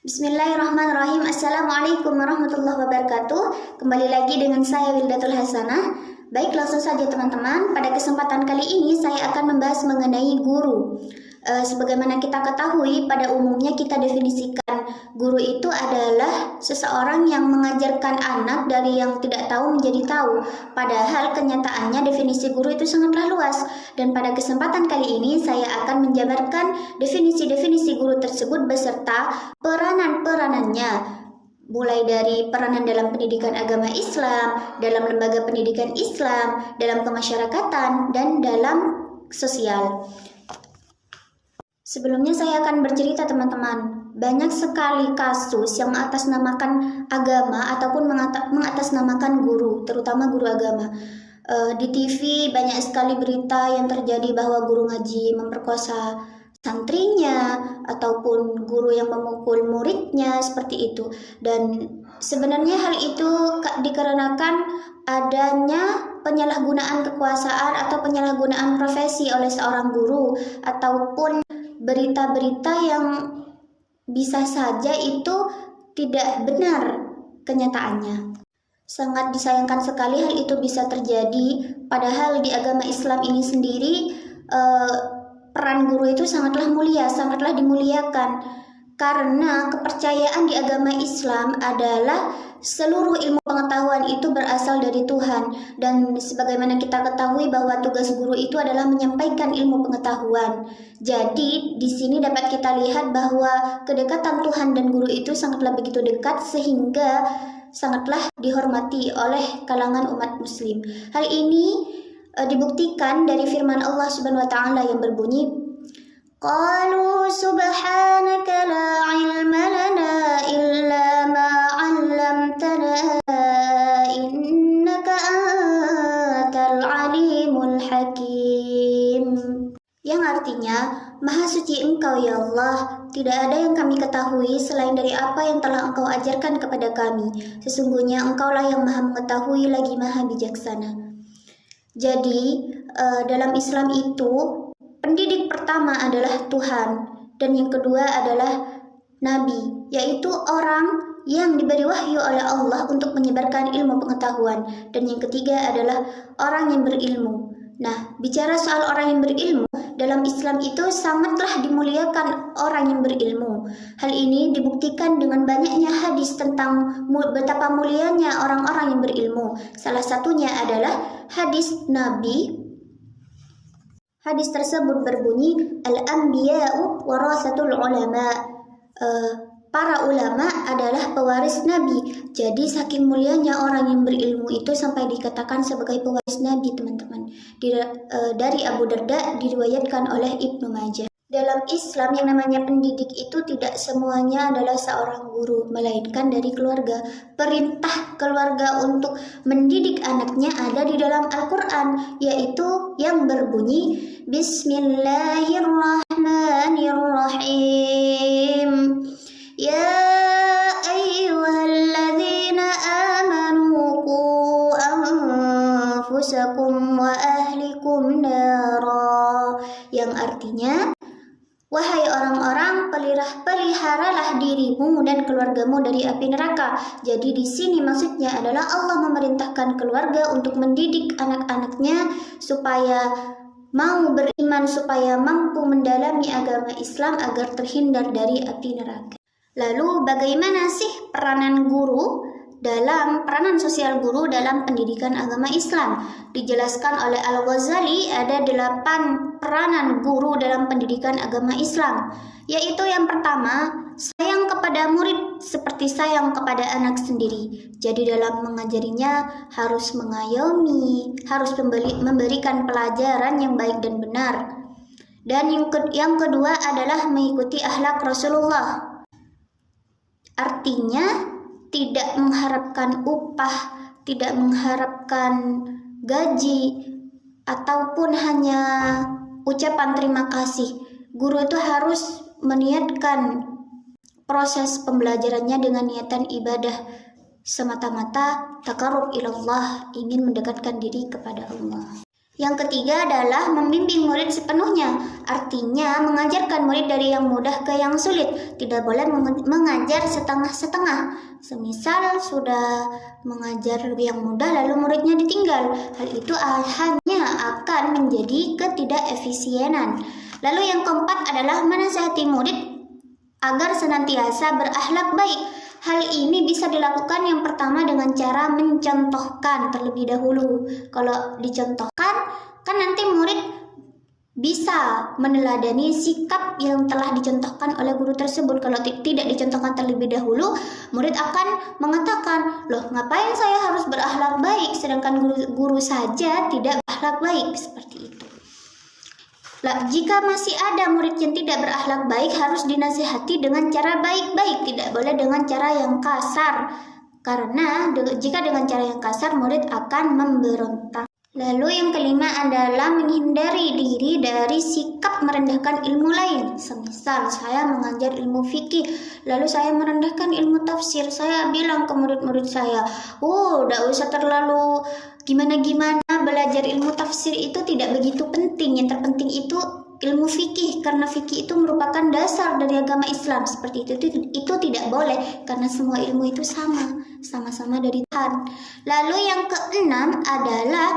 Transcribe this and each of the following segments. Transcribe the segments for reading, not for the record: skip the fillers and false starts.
Bismillahirrahmanirrahim. Assalamualaikum warahmatullahi wabarakatuh. Kembali lagi dengan saya Wildatul Hasanah. Baik, langsung saja teman-teman. Pada kesempatan kali ini saya akan membahas mengenai guru. Sebagaimana kita ketahui, pada umumnya kita definisikan guru itu adalah seseorang yang mengajarkan anak dari yang tidak tahu menjadi tahu. Padahal kenyataannya definisi guru itu sangatlah luas. Dan pada kesempatan kali ini saya akan menjabarkan definisi-definisi guru tersebut beserta peranan-peranannya. Mulai dari peranan dalam pendidikan agama Islam, dalam lembaga pendidikan Islam, dalam kemasyarakatan, dan dalam sosial. Sebelumnya saya akan bercerita teman-teman, banyak sekali kasus yang mengatasnamakan agama ataupun mengatasnamakan guru, terutama guru agama. Di TV banyak sekali berita yang terjadi bahwa guru ngaji memperkosa santrinya ataupun guru yang memukul muridnya seperti itu. Dan sebenarnya hal itu dikarenakan adanya penyalahgunaan kekuasaan atau penyalahgunaan profesi oleh seorang guru ataupun berita-berita yang bisa saja itu tidak benar kenyataannya. Sangat disayangkan sekali hal itu bisa terjadi, padahal di agama Islam ini sendiri peran guru itu sangatlah mulia, sangatlah dimuliakan. Karena kepercayaan di agama Islam adalah seluruh ilmu pengetahuan itu berasal dari Tuhan. Dan sebagaimana kita ketahui bahwa tugas guru itu adalah menyampaikan ilmu pengetahuan. Jadi di sini dapat kita lihat bahwa kedekatan Tuhan dan guru itu sangatlah begitu dekat sehingga sangatlah dihormati oleh kalangan umat muslim. Hal ini dibuktikan dari firman Allah Subhanahu wa taala yang berbunyi, Qalu subhanaka la ilma lana illa ma 'allamtana innaka antal alimul hakim. Yang artinya, Maha suci Engkau ya Allah, tidak ada yang kami ketahui selain dari apa yang telah Engkau ajarkan kepada kami. Sesungguhnya Engkaulah yang Maha mengetahui lagi Maha bijaksana. Jadi, dalam Islam itu pendidik pertama adalah Tuhan dan yang kedua adalah Nabi, yaitu orang yang diberi wahyu oleh Allah untuk menyebarkan ilmu pengetahuan, dan yang ketiga adalah orang yang berilmu. Nah, bicara soal orang yang berilmu, dalam Islam itu sangatlah dimuliakan orang yang berilmu. Hal ini dibuktikan dengan banyaknya hadis tentang betapa mulianya orang-orang yang berilmu. Salah satunya adalah hadis Nabi. Hadis tersebut berbunyi, Al-Anbiya'u warasatul ulama. Para ulama adalah pewaris Nabi. Jadi saking mulianya orang yang berilmu itu sampai dikatakan sebagai pewaris Nabi, teman-teman. Dari Abu Darda diriwayatkan oleh Ibnu Majah. Dalam Islam yang namanya pendidik itu tidak semuanya adalah seorang guru, melainkan dari keluarga. Perintah keluarga untuk mendidik anaknya ada di dalam Al-Quran, yaitu yang berbunyi Bismillahirrahmanirrahim. Ya ayyuhalladzina amanu qu anfusakum wa ahlikum nara. Yang artinya, wahai orang-orang, peliharalah dirimu dan keluargamu dari api neraka. Jadi di sini maksudnya adalah Allah memerintahkan keluarga untuk mendidik anak-anaknya supaya mau beriman, supaya mampu mendalami agama Islam agar terhindar dari api neraka. Lalu bagaimana sih peranan sosial guru dalam pendidikan agama Islam? Dijelaskan oleh Al-Ghazali ada 8 peranan guru dalam pendidikan agama Islam, yaitu yang pertama, sayang kepada murid seperti sayang kepada anak sendiri. Jadi dalam mengajarinya harus mengayomi, harus memberikan pelajaran yang baik dan benar. Dan yang kedua adalah mengikuti akhlak Rasulullah. Artinya tidak mengharapkan upah, tidak mengharapkan gaji, ataupun hanya ucapan terima kasih. Guru itu harus meniatkan proses pembelajarannya dengan niatan ibadah semata-mata takarrub ilallah, ingin mendekatkan diri kepada Allah. Yang ketiga adalah membimbing murid sepenuhnya, artinya mengajarkan murid dari yang mudah ke yang sulit. Tidak boleh mengajar setengah-setengah. Semisal sudah mengajar yang mudah lalu muridnya ditinggal, hal itu hanya akan menjadi ketidakefisienan. Lalu yang keempat adalah menasihati murid agar senantiasa berakhlak baik. Hal ini bisa dilakukan yang pertama dengan cara mencontohkan terlebih dahulu. Kalau dicontohkan, kan nanti murid bisa meneladani sikap yang telah dicontohkan oleh guru tersebut. Kalau tidak dicontohkan terlebih dahulu, murid akan mengatakan, loh ngapain saya harus berakhlak baik, sedangkan guru saja tidak berakhlak baik, seperti itu. Jika masih ada murid yang tidak berakhlak baik, harus dinasihati dengan cara baik-baik, tidak boleh dengan cara yang kasar. Karena jika dengan cara yang kasar, murid akan memberontak. Lalu yang kelima adalah menghindari diri dari sikap merendahkan ilmu lain. Semisal saya mengajar ilmu fikih, lalu saya merendahkan ilmu tafsir. Saya bilang ke murid-murid saya, udah usah terlalu gimana-gimana, belajar ilmu tafsir itu tidak begitu penting. Yang terpenting itu ilmu fikih, karena fikih itu merupakan dasar dari agama Islam. Seperti itu tidak boleh, karena semua ilmu itu sama-sama dari Tuhan. Lalu yang keenam adalah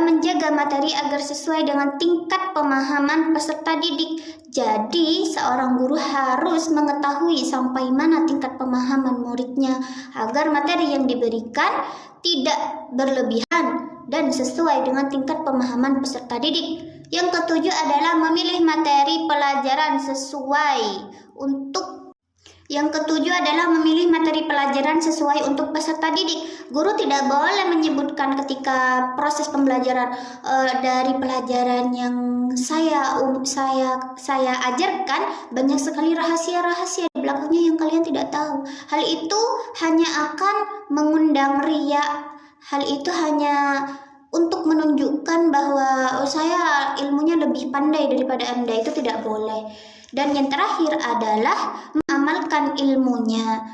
menjaga materi agar sesuai dengan tingkat pemahaman peserta didik. Jadi, seorang guru harus mengetahui sampai mana tingkat pemahaman muridnya agar materi yang diberikan tidak berlebihan dan sesuai dengan tingkat pemahaman peserta didik. Yang ketujuh adalah memilih materi pelajaran sesuai untuk peserta didik. Guru tidak boleh menyebutkan ketika proses pembelajaran dari pelajaran yang saya ajarkan banyak sekali rahasia-rahasia di belakangnya yang kalian tidak tahu. Hal itu hanya akan mengundang riya. Hal itu hanya untuk menunjukkan bahwa saya ilmunya lebih pandai daripada Anda. Itu tidak boleh. Dan yang terakhir adalah mengamalkan ilmunya.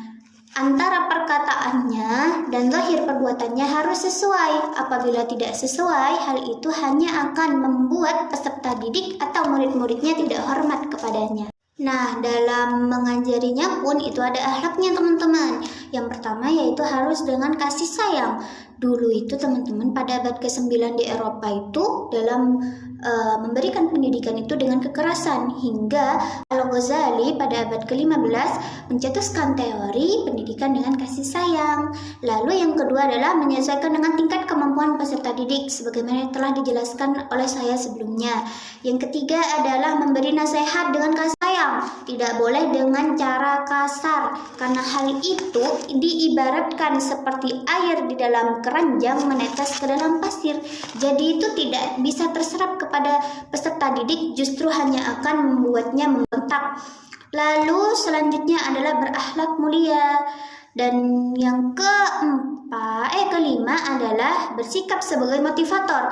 Antara perkataannya dan zahir perbuatannya harus sesuai. Apabila tidak sesuai, hal itu hanya akan membuat peserta didik atau murid-muridnya tidak hormat kepadanya. Nah, dalam mengajarinya pun itu ada akhlaknya, teman-teman. Yang pertama yaitu harus dengan kasih sayang. Dulu itu teman-teman pada abad ke-9 di Eropa itu dalam memberikan pendidikan itu dengan kekerasan, hingga Al-Ghazali pada abad ke-15 mencetuskan teori pendidikan dengan kasih sayang. Lalu yang kedua adalah menyesuaikan dengan tingkat kemampuan peserta didik sebagaimana telah dijelaskan oleh saya sebelumnya. Yang ketiga adalah memberi nasihat dengan kasih sayang, tidak boleh dengan cara kasar, karena hal itu diibaratkan seperti air di dalam keranjang menetes ke dalam pasir. Jadi itu tidak bisa terserap kepada peserta didik, justru hanya akan membuatnya membentak. Lalu selanjutnya adalah berakhlak mulia. Dan yang kelima adalah bersikap sebagai motivator.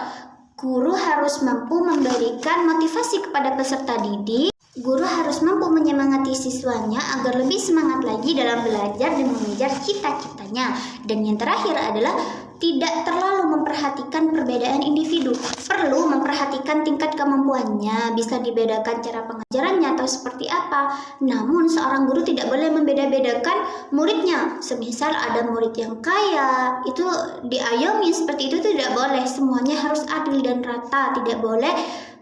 Guru harus mampu memberikan motivasi kepada peserta didik. Guru harus mampu menyemangati siswanya agar lebih semangat lagi dalam belajar dan mengejar cita-citanya. Dan yang terakhir adalah tidak terlalu memperhatikan perbedaan individu. Perlu memperhatikan tingkat kemampuannya, bisa dibedakan cara pengajarannya atau seperti apa. Namun seorang guru tidak boleh membeda-bedakan muridnya. Semisal ada murid yang kaya, itu diayomi seperti itu tidak boleh. Semuanya harus adil dan rata, tidak boleh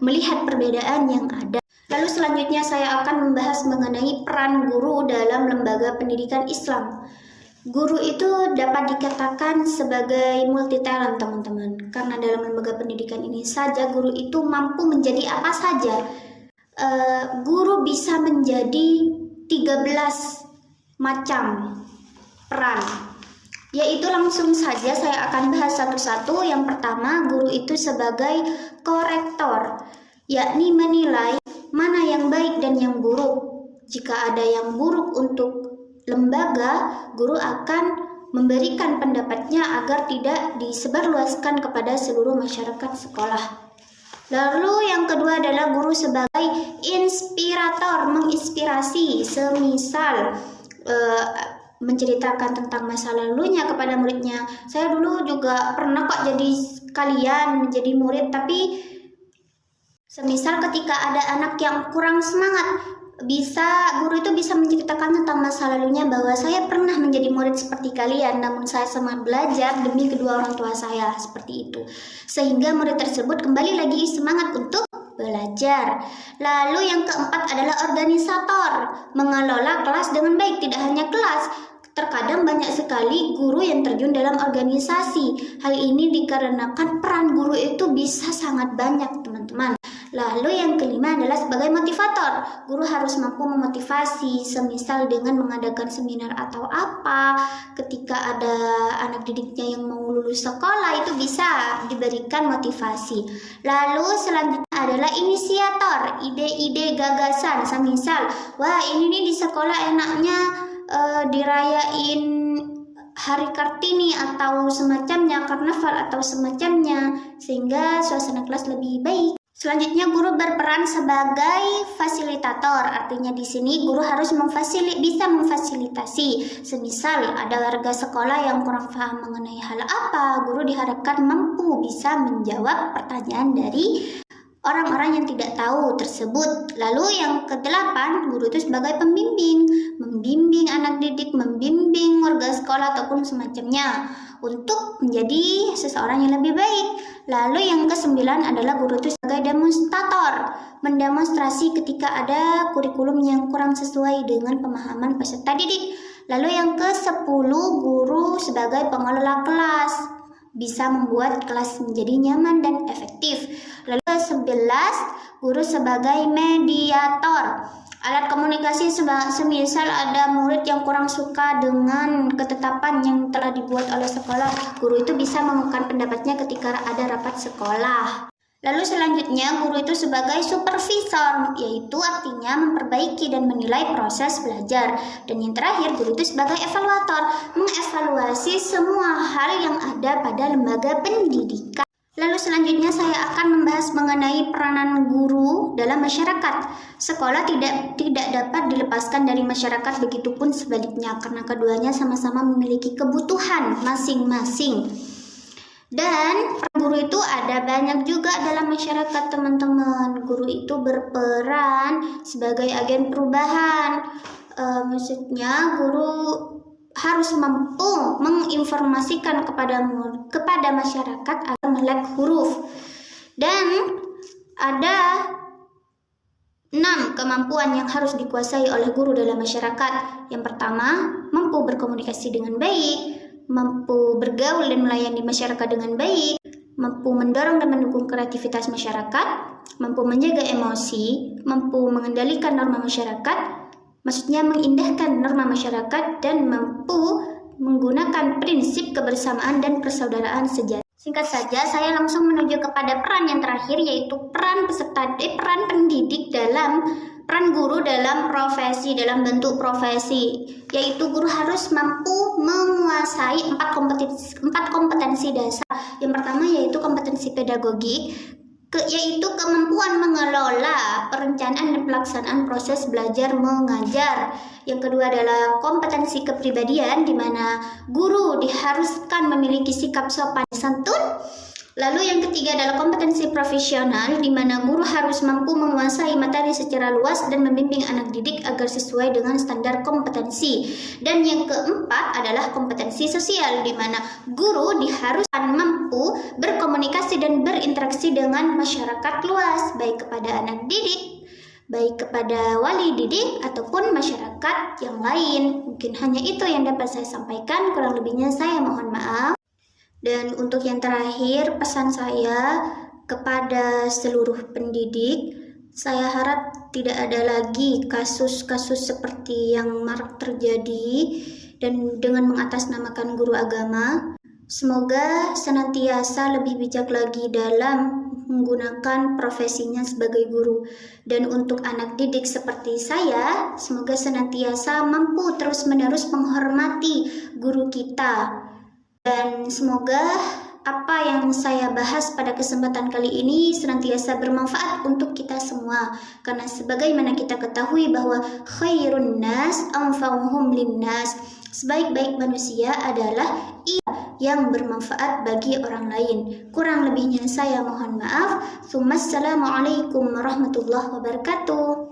melihat perbedaan yang ada. Lalu selanjutnya saya akan membahas mengenai peran guru dalam lembaga pendidikan Islam. Guru itu dapat dikatakan sebagai multi talent, teman-teman. Karena dalam lembaga pendidikan ini saja guru itu mampu menjadi apa saja. Guru bisa menjadi 13 macam peran. Yaitu langsung saja saya akan bahas satu-satu. Yang pertama, guru itu sebagai korektor, yakni menilai mana yang baik dan yang buruk. Jika ada yang buruk untuk lembaga, guru akan memberikan pendapatnya agar tidak disebarluaskan kepada seluruh masyarakat sekolah. Lalu yang kedua adalah guru sebagai inspirator, menginspirasi. Semisal menceritakan tentang masa lalunya kepada muridnya. Saya dulu juga pernah kok jadi kalian menjadi murid, tapi semisal ketika ada anak yang kurang semangat, guru itu bisa menceritakan tentang masa lalunya bahwa saya pernah menjadi murid seperti kalian, namun saya semangat belajar demi kedua orang tua saya, seperti itu. Sehingga murid tersebut kembali lagi semangat untuk belajar. Lalu yang keempat adalah organisator, mengelola kelas dengan baik. Tidak hanya kelas, terkadang banyak sekali guru yang terjun dalam organisasi. Hal ini dikarenakan peran guru itu bisa sangat banyak, teman-teman. Lalu yang kelima adalah sebagai motivator. Guru harus mampu memotivasi, semisal dengan mengadakan seminar atau apa. Ketika ada anak didiknya yang mau lulus sekolah, itu bisa diberikan motivasi. Lalu selanjutnya adalah inisiator, ide-ide gagasan. Semisal, wah ini nih di sekolah enaknya dirayain Hari Kartini atau semacamnya, karnaval atau semacamnya, sehingga suasana kelas lebih baik. Selanjutnya, guru berperan sebagai fasilitator. Artinya di sini guru harus bisa memfasilitasi. Semisal ada warga sekolah yang kurang paham mengenai hal apa, guru diharapkan mampu bisa menjawab pertanyaan dari orang-orang yang tidak tahu tersebut. Lalu yang kedelapan, guru itu sebagai pembimbing, membimbing anak didik, membimbing warga sekolah ataupun semacamnya untuk menjadi seseorang yang lebih baik. Lalu yang kesembilan adalah guru itu sebagai demonstrator, mendemonstrasi ketika ada kurikulum yang kurang sesuai dengan pemahaman peserta didik. Lalu yang kesepuluh, guru sebagai pengelola kelas, bisa membuat kelas menjadi nyaman dan efektif. Lalu ke-11, guru sebagai mediator, alat komunikasi. Semisal ada murid yang kurang suka dengan ketetapan yang telah dibuat oleh sekolah, guru itu bisa mengungkapkan pendapatnya ketika ada rapat sekolah. Lalu selanjutnya, guru itu sebagai supervisor, yaitu artinya memperbaiki dan menilai proses belajar. Dan yang terakhir, guru itu sebagai evaluator, mengevaluasi semua hal yang ada pada lembaga pendidikan. Lalu selanjutnya saya akan membahas mengenai peranan guru dalam masyarakat. Sekolah tidak dapat dilepaskan dari masyarakat, begitupun sebaliknya, karena keduanya sama-sama memiliki kebutuhan masing-masing. Dan guru itu ada banyak juga dalam masyarakat, teman-teman. Guru itu berperan sebagai agen perubahan. Maksudnya guru harus mampu menginformasikan kepada masyarakat agar melek huruf. Dan ada 6 kemampuan yang harus dikuasai oleh guru dalam masyarakat. Yang pertama, mampu berkomunikasi dengan baik, mampu bergaul dan melayani masyarakat dengan baik, mampu mendorong dan mendukung kreativitas masyarakat, mampu menjaga emosi, mampu mengendalikan norma masyarakat, maksudnya mengindahkan norma masyarakat, dan mampu menggunakan prinsip kebersamaan dan persaudaraan sejati. Singkat saja, saya langsung menuju kepada peran yang terakhir, yaitu peran pendidik peran guru dalam bentuk profesi, yaitu guru harus mampu menguasai 4 kompetensi dasar. Yang pertama yaitu kompetensi pedagogik, yaitu kemampuan mengelola perencanaan dan pelaksanaan proses belajar mengajar. Yang kedua adalah kompetensi kepribadian, di mana guru diharuskan memiliki sikap sopan santun. Lalu yang ketiga adalah kompetensi profesional, di mana guru harus mampu menguasai materi secara luas dan membimbing anak didik agar sesuai dengan standar kompetensi. Dan yang keempat adalah kompetensi sosial, di mana guru diharuskan mampu berkomunikasi dan berinteraksi dengan masyarakat luas, baik kepada anak didik, baik kepada wali didik, ataupun masyarakat yang lain. Mungkin hanya itu yang dapat saya sampaikan, kurang lebihnya saya mohon maaf. Dan untuk yang terakhir, pesan saya kepada seluruh pendidik, saya harap tidak ada lagi kasus-kasus seperti yang marak terjadi dan dengan mengatasnamakan guru agama. Semoga senantiasa lebih bijak lagi dalam menggunakan profesinya sebagai guru. Dan untuk anak didik seperti saya, semoga senantiasa mampu terus-menerus menghormati guru kita. Dan semoga apa yang saya bahas pada kesempatan kali ini senantiasa bermanfaat untuk kita semua. Karena sebagaimana kita ketahui bahwa khairun nas anfa'uhum linnas, sebaik-baik manusia adalah yang bermanfaat bagi orang lain. Kurang lebihnya saya mohon maaf. Assalamualaikum warahmatullahi wabarakatuh.